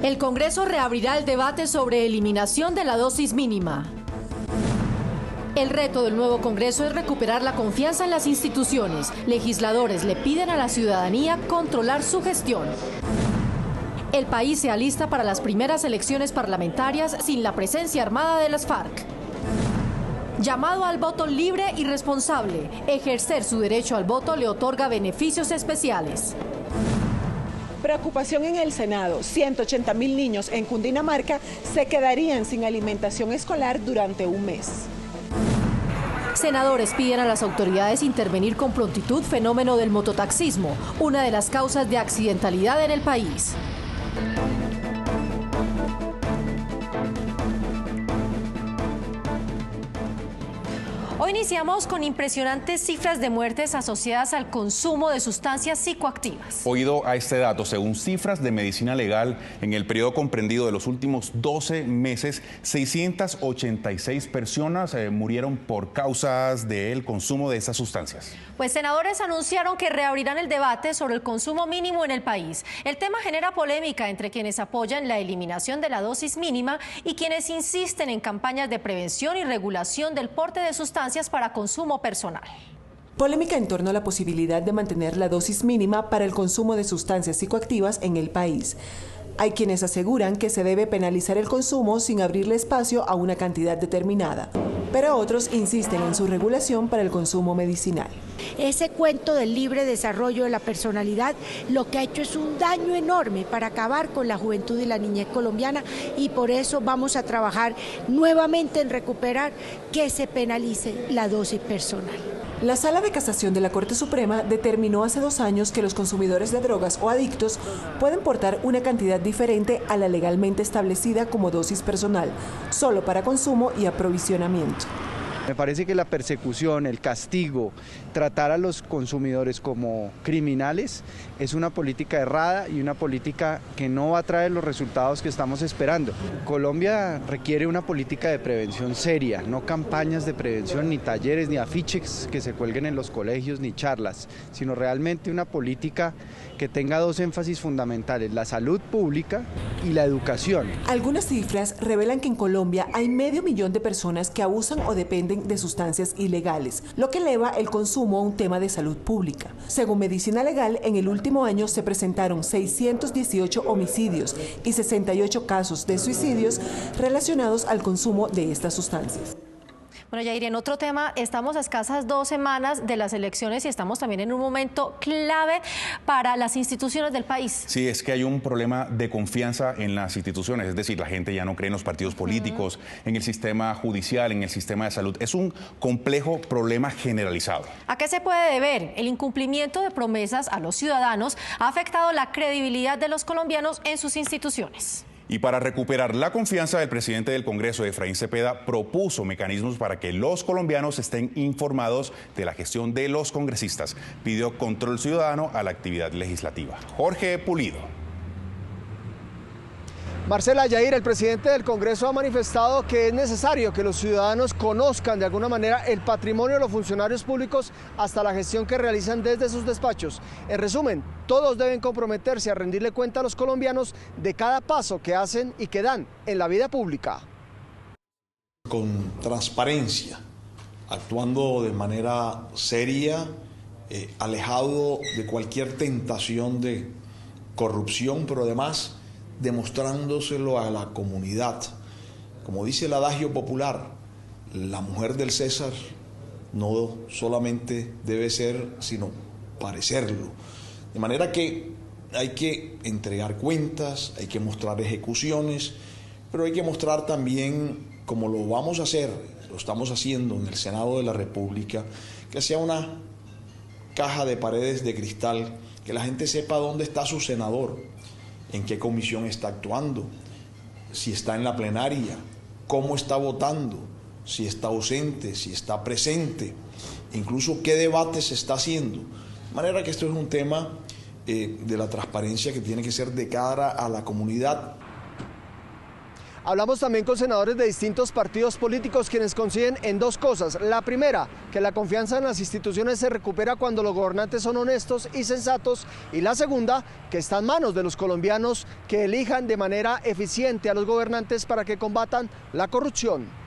El Congreso reabrirá el debate sobre eliminación de la dosis mínima. El reto del nuevo Congreso es recuperar la confianza en las instituciones. Legisladores le piden a la ciudadanía controlar su gestión. El país se alista para las primeras elecciones parlamentarias sin la presencia armada de las FARC. Llamado al voto libre y responsable. Ejercer su derecho al voto le otorga beneficios especiales. Preocupación en el Senado. 180,000 niños en Cundinamarca se quedarían sin alimentación escolar durante un mes. Senadores piden a las autoridades intervenir con prontitud fenómeno del mototaxismo, una de las causas de accidentalidad en el país. Hoy iniciamos con impresionantes cifras de muertes asociadas al consumo de sustancias psicoactivas. Oído a este dato, según cifras de medicina legal, en el periodo comprendido de los últimos 12 meses, 686 personas murieron por causas del consumo de estas sustancias. Pues senadores anunciaron que reabrirán el debate sobre el consumo mínimo en el país. El tema genera polémica entre quienes apoyan la eliminación de la dosis mínima y quienes insisten en campañas de prevención y regulación del porte de sustancias para consumo personal. Polémica en torno a la posibilidad de mantener la dosis mínima para el consumo de sustancias psicoactivas en el país. Hay quienes aseguran que se debe penalizar el consumo sin abrirle espacio a una cantidad determinada, pero otros insisten en su regulación para el consumo medicinal. Ese cuento del libre desarrollo de la personalidad lo que ha hecho es un daño enorme para acabar con la juventud y la niñez colombiana, y por eso vamos a trabajar nuevamente en recuperar que se penalice la dosis personal. La Sala de Casación de la Corte Suprema determinó hace 2 años que los consumidores de drogas o adictos pueden portar una cantidad diferente a la legalmente establecida como dosis personal, solo para consumo y aprovisionamiento. Me parece que la persecución, el castigo, tratar a los consumidores como criminales es una política errada y una política que no va a traer los resultados que estamos esperando. Colombia requiere una política de prevención seria, no campañas de prevención, ni talleres, ni afiches que se cuelguen en los colegios, ni charlas, sino realmente una política que tenga 2 énfasis fundamentales: la salud pública y la educación. Algunas cifras revelan que en Colombia hay 500,000 de personas que abusan o dependen de sustancias ilegales, lo que eleva el consumo a un tema de salud pública. Según Medicina Legal, en el último año se presentaron 618 homicidios y 68 casos de suicidios relacionados al consumo de estas sustancias. Bueno, Yair, en otro tema, estamos a escasas 2 semanas de las elecciones y estamos también en un momento clave para las instituciones del país. Sí, es que hay un problema de confianza en las instituciones, es decir, la gente ya no cree en los partidos políticos, en el sistema judicial, en el sistema de salud. Es un complejo problema generalizado. ¿A qué se puede deber? El incumplimiento de promesas a los ciudadanos ha afectado la credibilidad de los colombianos en sus instituciones. Y para recuperar la confianza, el presidente del Congreso, Efraín Cepeda, propuso mecanismos para que los colombianos estén informados de la gestión de los congresistas. Pidió control ciudadano a la actividad legislativa. Jorge Pulido. Marcela, Yair, el presidente del Congreso ha manifestado que es necesario que los ciudadanos conozcan de alguna manera el patrimonio de los funcionarios públicos hasta la gestión que realizan desde sus despachos. En resumen, todos deben comprometerse a rendirle cuenta a los colombianos de cada paso que hacen y que dan en la vida pública. Con transparencia, actuando de manera seria, alejado de cualquier tentación de corrupción, pero además demostrándoselo a la comunidad. Como dice el adagio popular, la mujer del César no solamente debe ser, sino parecerlo. De manera que hay que entregar cuentas, hay que mostrar ejecuciones, pero hay que mostrar también, como lo vamos a hacer, lo estamos haciendo en el Senado de la República, que sea una caja de paredes de cristal, que la gente sepa dónde está su senador, en qué comisión está actuando, si está en la plenaria, cómo está votando, si está ausente, si está presente, incluso qué debate se está haciendo. De manera que esto es un tema de la transparencia que tiene que ser de cara a la comunidad. Hablamos también con senadores de distintos partidos políticos quienes coinciden en dos cosas. La primera, que la confianza en las instituciones se recupera cuando los gobernantes son honestos y sensatos. Y la segunda, que está en manos de los colombianos que elijan de manera eficiente a los gobernantes para que combatan la corrupción.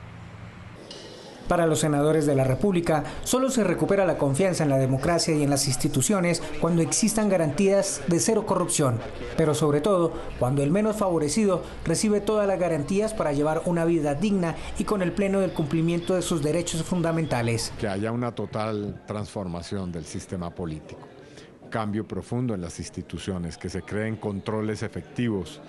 Para los senadores de la República, solo se recupera la confianza en la democracia y en las instituciones cuando existan garantías de cero corrupción, pero sobre todo cuando el menos favorecido recibe todas las garantías para llevar una vida digna y con el pleno del cumplimiento de sus derechos fundamentales. Que haya una total transformación del sistema político, cambio profundo en las instituciones, que se creen controles efectivos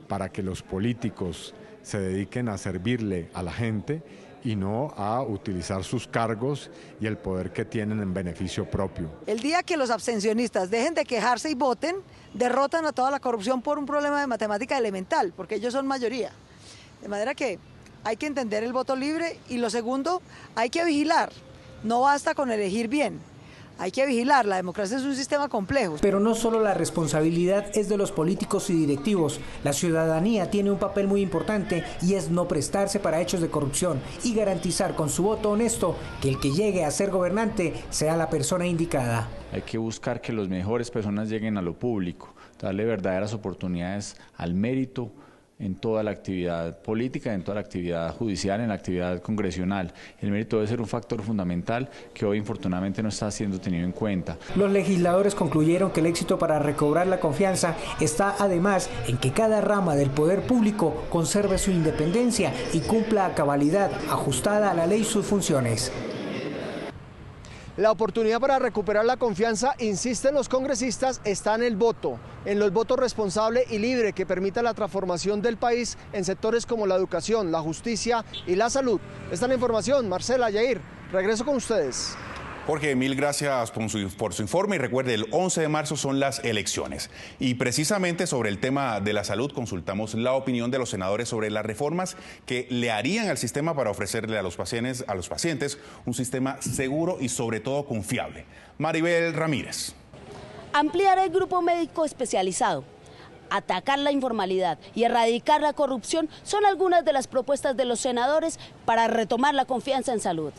para que los políticos se dediquen a servirle a la gente y no a utilizar sus cargos y el poder que tienen en beneficio propio. El día que los abstencionistas dejen de quejarse y voten, derrotan a toda la corrupción por un problema de matemática elemental, porque ellos son mayoría. De manera que hay que entender el voto libre y lo segundo, hay que vigilar. No basta con elegir bien. Hay que vigilar, la democracia es un sistema complejo. Pero no solo la responsabilidad es de los políticos y directivos, la ciudadanía tiene un papel muy importante y es no prestarse para hechos de corrupción y garantizar con su voto honesto que el que llegue a ser gobernante sea la persona indicada. Hay que buscar que las mejores personas lleguen a lo público, darle verdaderas oportunidades al mérito, en toda la actividad política, en toda la actividad judicial, en la actividad congresional. El mérito debe ser un factor fundamental que hoy infortunadamente no está siendo tenido en cuenta. Los legisladores concluyeron que el éxito para recobrar la confianza está además en que cada rama del poder público conserve su independencia y cumpla a cabalidad, ajustada a la ley, sus funciones. La oportunidad para recuperar la confianza, insisten los congresistas, está en el voto, en los votos responsable y libre que permita la transformación del país en sectores como la educación, la justicia y la salud. Esta es la información. Marcela, Yair, regreso con ustedes. Jorge, mil gracias por su informe y recuerde, el 11 de marzo son las elecciones. Y precisamente sobre el tema de la salud consultamos la opinión de los senadores sobre las reformas que le harían al sistema para ofrecerle a los pacientes un sistema seguro y sobre todo confiable. Maribel Ramírez. Ampliar el grupo médico especializado, atacar la informalidad y erradicar la corrupción son algunas de las propuestas de los senadores para retomar la confianza en salud.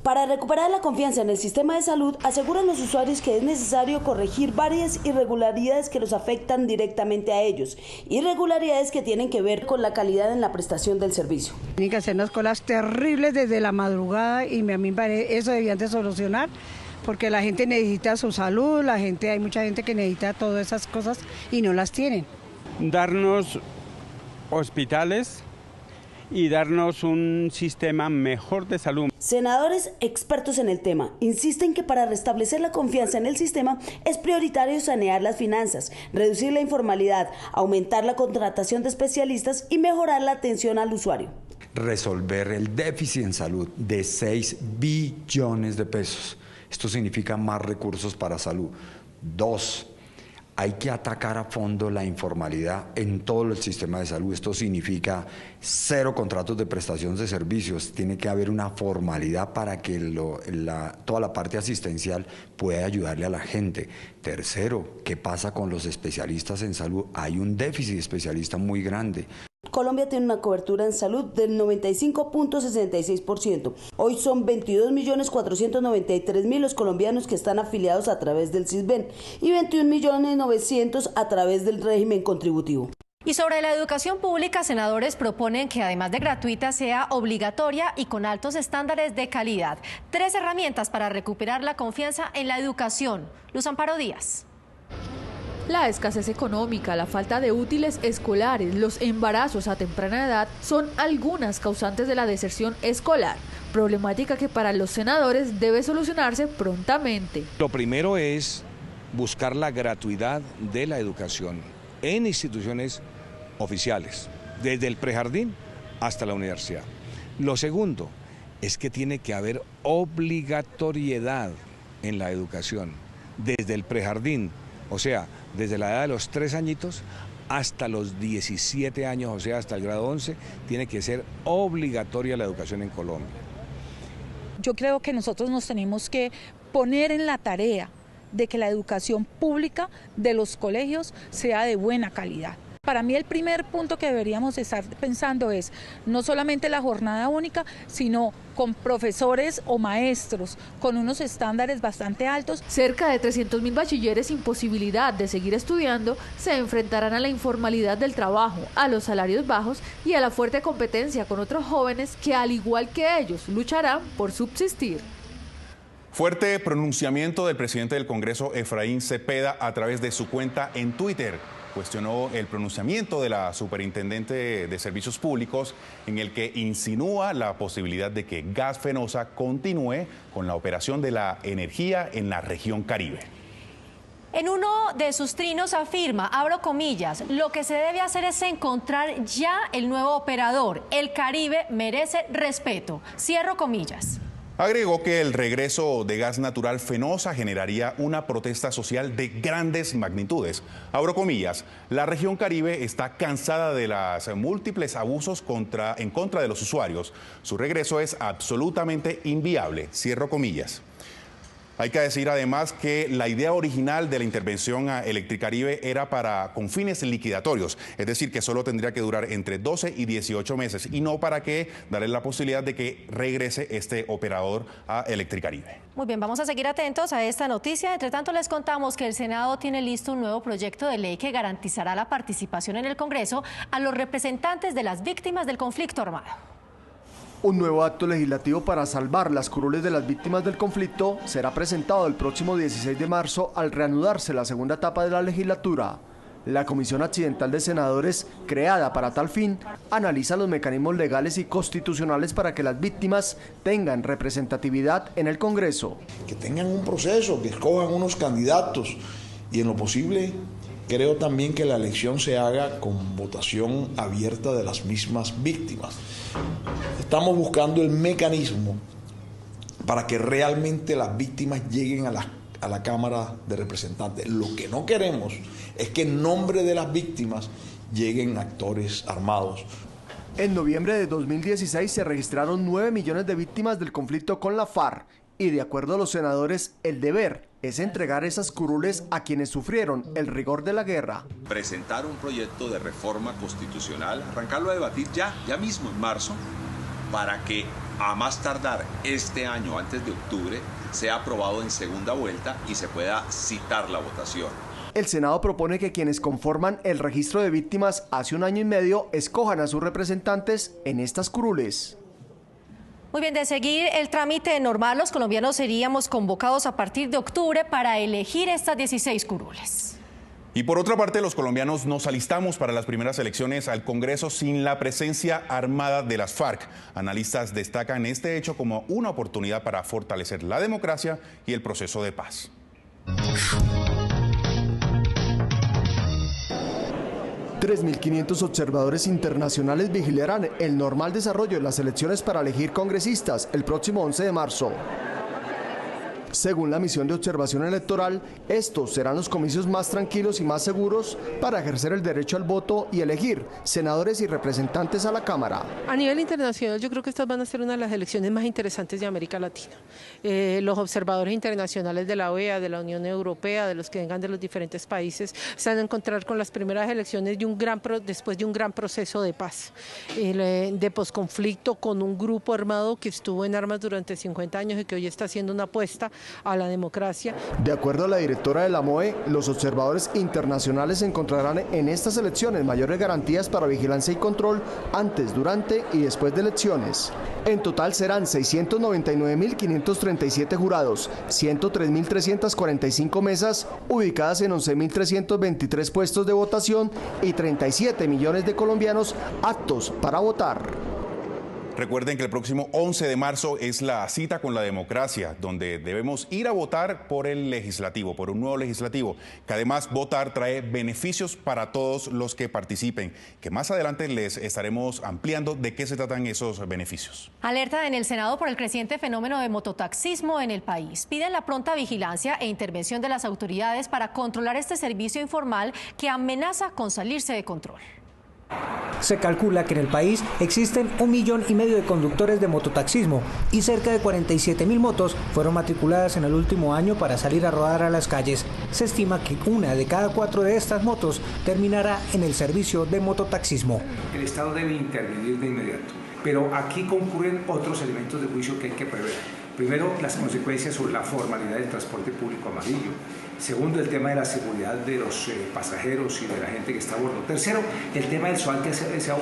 Para recuperar la confianza en el sistema de salud, aseguran los usuarios que es necesario corregir varias irregularidades que los afectan directamente a ellos, irregularidades que tienen que ver con la calidad en la prestación del servicio. Tienen que hacer unas colas terribles desde la madrugada y a mí me parece eso debían de solucionar, porque la gente necesita su salud, hay mucha gente que necesita todas esas cosas y no las tienen. Darnos hospitales y darnos un sistema mejor de salud. Senadores expertos en el tema insisten que para restablecer la confianza en el sistema es prioritario sanear las finanzas, reducir la informalidad, aumentar la contratación de especialistas y mejorar la atención al usuario. Resolver el déficit en salud de 6 billones de pesos. Esto significa más recursos para salud. 2. Hay que atacar a fondo la informalidad en todo el sistema de salud. Esto significa 0 contratos de prestación de servicios. Tiene que haber una formalidad para que toda la parte asistencial pueda ayudarle a la gente. 3, ¿qué pasa con los especialistas en salud? Hay un déficit de especialistas muy grande. Colombia tiene una cobertura en salud del 95.66%. Hoy son 22.493.000 los colombianos que están afiliados a través del Sisbén y 21.900.000 a través del régimen contributivo. Y sobre la educación pública, senadores proponen que además de gratuita sea obligatoria y con altos estándares de calidad. 3 herramientas para recuperar la confianza en la educación. Luz Amparo Díaz. La escasez económica, la falta de útiles escolares, los embarazos a temprana edad son algunas causantes de la deserción escolar, problemática que para los senadores debe solucionarse prontamente. Lo primero es buscar la gratuidad de la educación en instituciones oficiales, desde el prejardín hasta la universidad. Lo segundo es que tiene que haber obligatoriedad en la educación, desde el prejardín, o sea, desde la edad de los 3 añitos hasta los 17 años, o sea, hasta el grado 11, tiene que ser obligatoria la educación en Colombia. Yo creo que nosotros nos tenemos que poner en la tarea de que la educación pública de los colegios sea de buena calidad. para mí el primer punto que deberíamos estar pensando es no solamente la jornada única, sino con profesores o maestros con unos estándares bastante altos. Cerca de 300.000 bachilleres sin posibilidad de seguir estudiando se enfrentarán a la informalidad del trabajo, a los salarios bajos y a la fuerte competencia con otros jóvenes que, al igual que ellos, lucharán por subsistir. Fuerte pronunciamiento del presidente del Congreso, Efraín Cepeda, a través de su cuenta en Twitter. Cuestionó el pronunciamiento de la superintendente de Servicios Públicos, en el que insinúa la posibilidad de que Gas Fenosa continúe con la operación de la energía en la región Caribe. En uno de sus trinos afirma, abro comillas, lo que se debe hacer es encontrar ya el nuevo operador. El Caribe merece respeto. Cierro comillas. Agregó que el regreso de gas natural Fenosa generaría una protesta social de grandes magnitudes. Abro comillas, la región Caribe está cansada de los múltiples abusos en contra de los usuarios. Su regreso es absolutamente inviable. Cierro comillas. Hay que decir además que la idea original de la intervención a Electricaribe era con fines liquidatorios, es decir, que solo tendría que durar entre 12 y 18 meses y no para darle la posibilidad de que regrese este operador a Electricaribe. Muy bien, vamos a seguir atentos a esta noticia. Entre tanto, les contamos que el Senado tiene listo un nuevo proyecto de ley que garantizará la participación en el Congreso a los representantes de las víctimas del conflicto armado. Un nuevo acto legislativo para salvar las curules de las víctimas del conflicto será presentado el próximo 16 de marzo al reanudarse la segunda etapa de la legislatura. La Comisión Accidental de Senadores, creada para tal fin, analiza los mecanismos legales y constitucionales para que las víctimas tengan representatividad en el Congreso. Que tengan un proceso, que escojan unos candidatos y en lo posible creo también que la elección se haga con votación abierta de las mismas víctimas. Estamos buscando el mecanismo para que realmente las víctimas lleguen a la Cámara de Representantes. Lo que no queremos es que en nombre de las víctimas lleguen actores armados. En noviembre de 2016 se registraron 9 millones de víctimas del conflicto con la FARC y, de acuerdo a los senadores, el deber es entregar esas curules a quienes sufrieron el rigor de la guerra. Presentar un proyecto de reforma constitucional, arrancarlo a debatir ya mismo en marzo, para que a más tardar este año, antes de octubre, sea aprobado en segunda vuelta y se pueda citar la votación. El Senado propone que quienes conforman el registro de víctimas hace 1 año y medio escojan a sus representantes en estas curules. Muy bien, de seguir el trámite normal, los colombianos seríamos convocados a partir de octubre para elegir estas 16 curules. Y por otra parte, los colombianos nos alistamos para las primeras elecciones al Congreso sin la presencia armada de las FARC. Analistas destacan este hecho como una oportunidad para fortalecer la democracia y el proceso de paz. 3.500 observadores internacionales vigilarán el normal desarrollo de las elecciones para elegir congresistas el próximo 11 de marzo. Según la misión de observación electoral, estos serán los comicios más tranquilos y más seguros para ejercer el derecho al voto y elegir senadores y representantes a la Cámara. A nivel internacional, yo creo que estas van a ser una de las elecciones más interesantes de América Latina. Los observadores internacionales de la OEA, de la Unión Europea, de los que vengan de los diferentes países, se van a encontrar con las primeras elecciones después de un gran proceso de paz, de posconflicto, con un grupo armado que estuvo en armas durante 50 años y que hoy está haciendo una apuesta a la democracia. De acuerdo a la directora de la MOE, los observadores internacionales encontrarán en estas elecciones mayores garantías para vigilancia y control antes, durante y después de elecciones. En total serán 699.537 jurados, 103.345 mesas ubicadas en 11.323 puestos de votación y 37 millones de colombianos aptos para votar. Recuerden que el próximo 11 de marzo es la cita con la democracia, donde debemos ir a votar por el legislativo, por un nuevo legislativo, que además votar trae beneficios para todos los que participen, que más adelante les estaremos ampliando de qué se tratan esos beneficios. Alerta en el Senado por el creciente fenómeno de mototaxismo en el país. Piden la pronta vigilancia e intervención de las autoridades para controlar este servicio informal que amenaza con salirse de control. Se calcula que en el país existen 1,5 millones de conductores de mototaxismo y cerca de 47.000 motos fueron matriculadas en el último año para salir a rodar a las calles. Se estima que 1 de cada 4 de estas motos terminará en el servicio de mototaxismo. El Estado debe intervenir de inmediato, pero aquí concurren otros elementos de juicio que hay que prever. Primero, las consecuencias sobre la formalidad del transporte público amarillo. Segundo, el tema de la seguridad de los pasajeros y de la gente que está a bordo. Tercero, el tema del SOAT, que se ha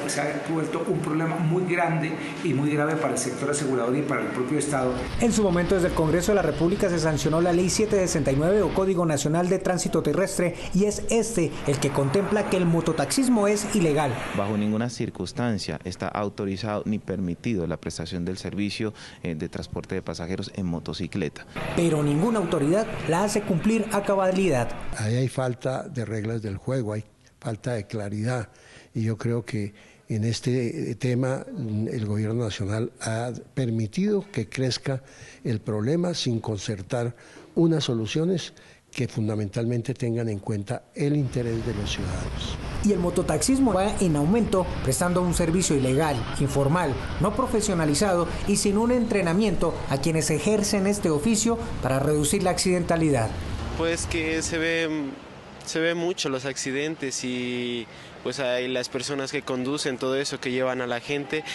vuelto un problema muy grande y muy grave para el sector asegurador y para el propio Estado. En su momento, desde el Congreso de la República se sancionó la Ley 769 o Código Nacional de Tránsito Terrestre y es este el que contempla que el mototaxismo es ilegal. Bajo ninguna circunstancia está autorizado ni permitido la prestación del servicio de transporte de pasajeros en motocicleta. Pero ninguna autoridad la hace cumplir a cabalidad. Ahí hay falta de reglas del juego, hay falta de claridad y yo creo que en este tema el gobierno nacional ha permitido que crezca el problema sin concertar unas soluciones que fundamentalmente tengan en cuenta el interés de los ciudadanos. Y el mototaxismo va en aumento, prestando un servicio ilegal, informal, no profesionalizado y sin un entrenamiento a quienes ejercen este oficio para reducir la accidentalidad. Pues que se ve mucho los accidentes y pues hay las personas que conducen todo eso, que llevan a la gente,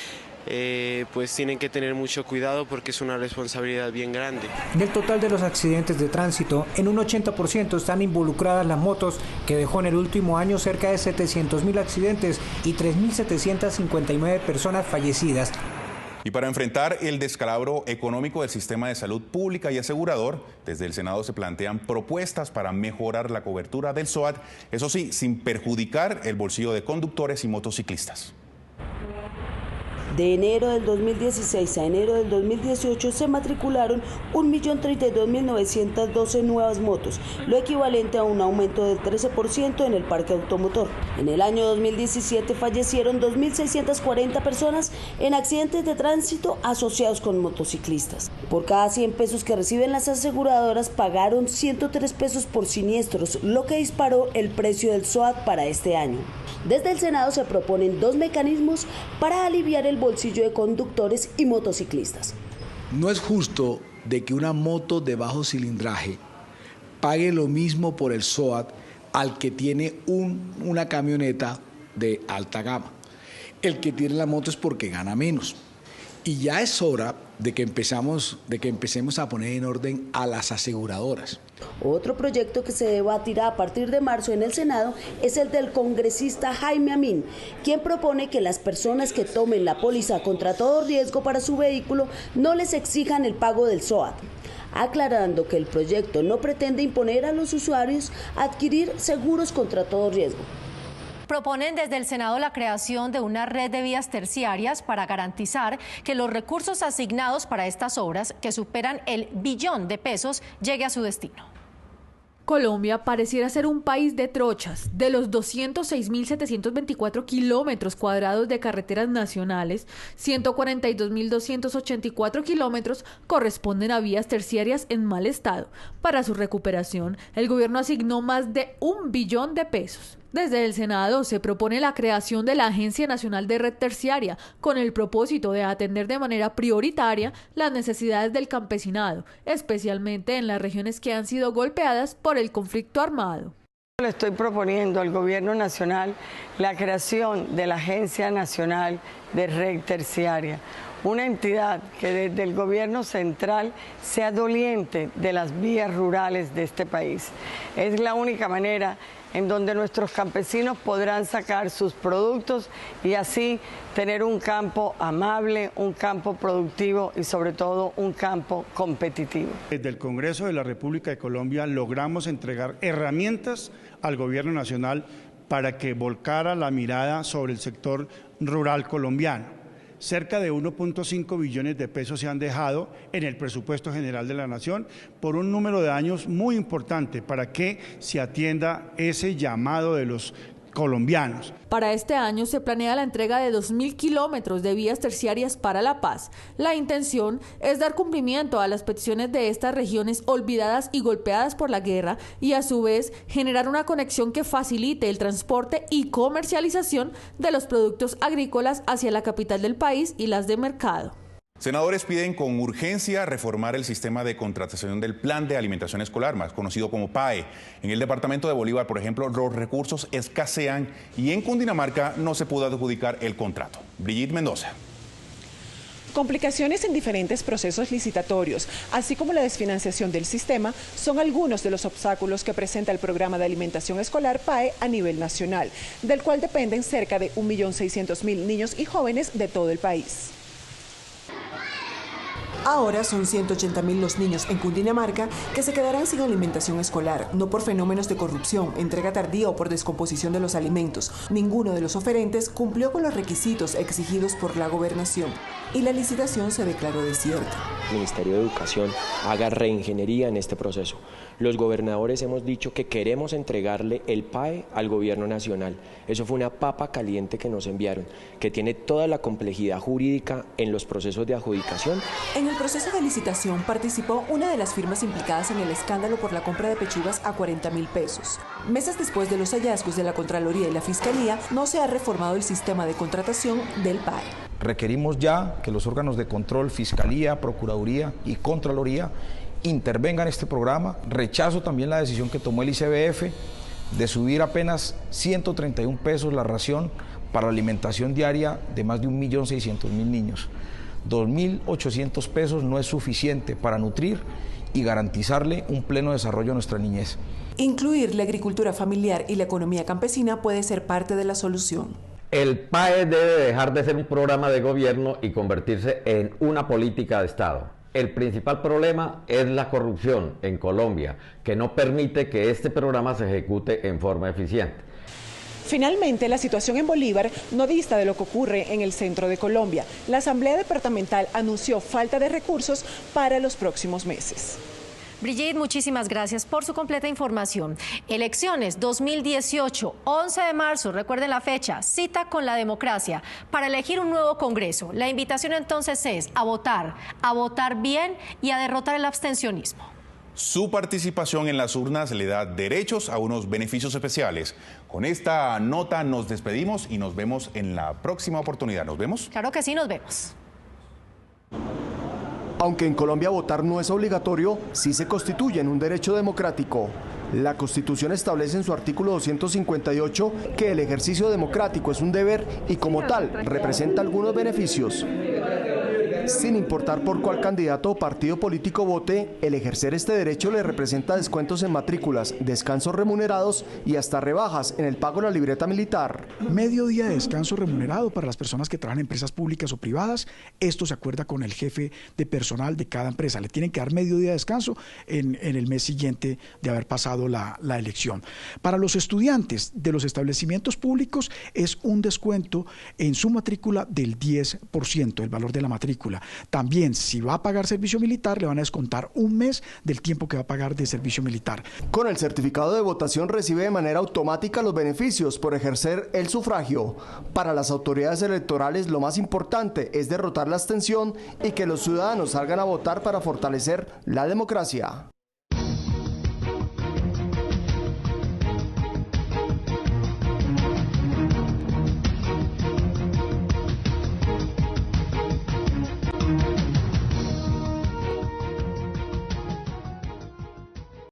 pues tienen que tener mucho cuidado porque es una responsabilidad bien grande. Del total de los accidentes de tránsito, en un 80% están involucradas las motos, que dejó en el último año cerca de 700.000 accidentes y 3.759 personas fallecidas. Y para enfrentar el descalabro económico del sistema de salud pública y asegurador, desde el Senado se plantean propuestas para mejorar la cobertura del SOAT, eso sí, sin perjudicar el bolsillo de conductores y motociclistas. De enero del 2016 a enero del 2018 se matricularon 1.032.912 nuevas motos, lo equivalente a un aumento del 13% en el parque automotor. En el año 2017 fallecieron 2.640 personas en accidentes de tránsito asociados con motociclistas. Por cada 100 pesos que reciben las aseguradoras pagaron 103 pesos por siniestros, lo que disparó el precio del SOAT para este año. Desde el Senado se proponen 2 mecanismos para aliviar el bolsillo de conductores y motociclistas. No es justo de que una moto de bajo cilindraje pague lo mismo por el SOAT al que tiene una camioneta de alta gama. El que tiene la moto es porque gana menos. Y ya es hora de que empecemos a poner en orden a las aseguradoras. Otro proyecto que se debatirá a partir de marzo en el Senado es el del congresista Jaime Amín, quien propone que las personas que tomen la póliza contra todo riesgo para su vehículo no les exijan el pago del SOAT, aclarando que el proyecto no pretende imponer a los usuarios adquirir seguros contra todo riesgo. Proponen desde el Senado la creación de una red de vías terciarias para garantizar que los recursos asignados para estas obras, que superan el billón de pesos, llegue a su destino. Colombia pareciera ser un país de trochas. De los 206.724 kilómetros cuadrados de carreteras nacionales, 142.284 kilómetros corresponden a vías terciarias en mal estado. Para su recuperación, el gobierno asignó más de 1 billón de pesos. Desde el Senado se propone la creación de la Agencia Nacional de Red Terciaria con el propósito de atender de manera prioritaria las necesidades del campesinado, especialmente en las regiones que han sido golpeadas por el conflicto armado. Le estoy proponiendo al Gobierno Nacional la creación de la Agencia Nacional de Red Terciaria, una entidad que desde el Gobierno Central sea doliente de las vías rurales de este país. Es la única manera en donde nuestros campesinos podrán sacar sus productos y así tener un campo amable, un campo productivo y sobre todo un campo competitivo. Desde el Congreso de la República de Colombia logramos entregar herramientas al Gobierno Nacional para que volcara la mirada sobre el sector rural colombiano. Cerca de 1.5 billones de pesos se han dejado en el presupuesto general de la Nación por un número de años muy importante para que se atienda ese llamado de los colombianos. Para este año se planea la entrega de 2.000 kilómetros de vías terciarias para la paz. La intención es dar cumplimiento a las peticiones de estas regiones olvidadas y golpeadas por la guerra y a su vez generar una conexión que facilite el transporte y comercialización de los productos agrícolas hacia la capital del país y las de mercado. Senadores piden con urgencia reformar el sistema de contratación del Plan de Alimentación Escolar, más conocido como PAE. En el departamento de Bolívar, por ejemplo, los recursos escasean y en Cundinamarca no se pudo adjudicar el contrato. Brigitte Mendoza. Complicaciones en diferentes procesos licitatorios, así como la desfinanciación del sistema, son algunos de los obstáculos que presenta el programa de alimentación escolar PAE a nivel nacional, del cual dependen cerca de 1.600.000 niños y jóvenes de todo el país. Ahora son 180.000 los niños en Cundinamarca que se quedarán sin alimentación escolar, no por fenómenos de corrupción, entrega tardía o por descomposición de los alimentos. Ninguno de los oferentes cumplió con los requisitos exigidos por la gobernación y la licitación se declaró desierta. El Ministerio de Educación haga reingeniería en este proceso. Los gobernadores hemos dicho que queremos entregarle el PAE al gobierno nacional. Eso fue una papa caliente que nos enviaron, que tiene toda la complejidad jurídica en los procesos de adjudicación. En el proceso de licitación participó una de las firmas implicadas en el escándalo por la compra de pechugas a 40.000 pesos. Meses después de los hallazgos de la Contraloría y la Fiscalía, no se ha reformado el sistema de contratación del PAE. Requerimos ya que los órganos de control, Fiscalía, Procuraduría y Contraloría intervengan en este programa. Rechazo también la decisión que tomó el ICBF de subir apenas 131 pesos la ración para la alimentación diaria de más de 1.600.000 niños. 2.800 pesos no es suficiente para nutrir y garantizarle un pleno desarrollo a nuestra niñez. Incluir la agricultura familiar y la economía campesina puede ser parte de la solución. El PAE debe dejar de ser un programa de gobierno y convertirse en una política de Estado. El principal problema es la corrupción en Colombia, que no permite que este programa se ejecute en forma eficiente. Finalmente, la situación en Bolívar no dista de lo que ocurre en el centro de Colombia. La Asamblea Departamental anunció falta de recursos para los próximos meses. Brigitte, muchísimas gracias por su completa información. Elecciones 2018, 11 de marzo, recuerden la fecha, cita con la democracia para elegir un nuevo Congreso. La invitación entonces es a votar bien y a derrotar el abstencionismo. Su participación en las urnas le da derechos a unos beneficios especiales. Con esta nota nos despedimos y nos vemos en la próxima oportunidad. ¿Nos vemos? Claro que sí, nos vemos. Aunque en Colombia votar no es obligatorio, sí se constituye en un derecho democrático. La Constitución establece en su artículo 258 que el ejercicio democrático es un deber y como tal representa algunos beneficios. Sin importar por cuál candidato o partido político vote, el ejercer este derecho le representa descuentos en matrículas, descansos remunerados y hasta rebajas en el pago de la libreta militar. Medio día de descanso remunerado para las personas que trabajan en empresas públicas o privadas. Esto se acuerda con el jefe de personal de cada empresa. Le tienen que dar medio día de descanso en el mes siguiente de haber pasado la elección. Para los estudiantes de los establecimientos públicos es un descuento en su matrícula del 10%, el valor de la matrícula. También, si va a pagar servicio militar, le van a descontar un mes del tiempo que va a pagar de servicio militar. Con el certificado de votación recibe de manera automática los beneficios por ejercer el sufragio. Para las autoridades electorales lo más importante es derrotar la abstención y que los ciudadanos salgan a votar para fortalecer la democracia.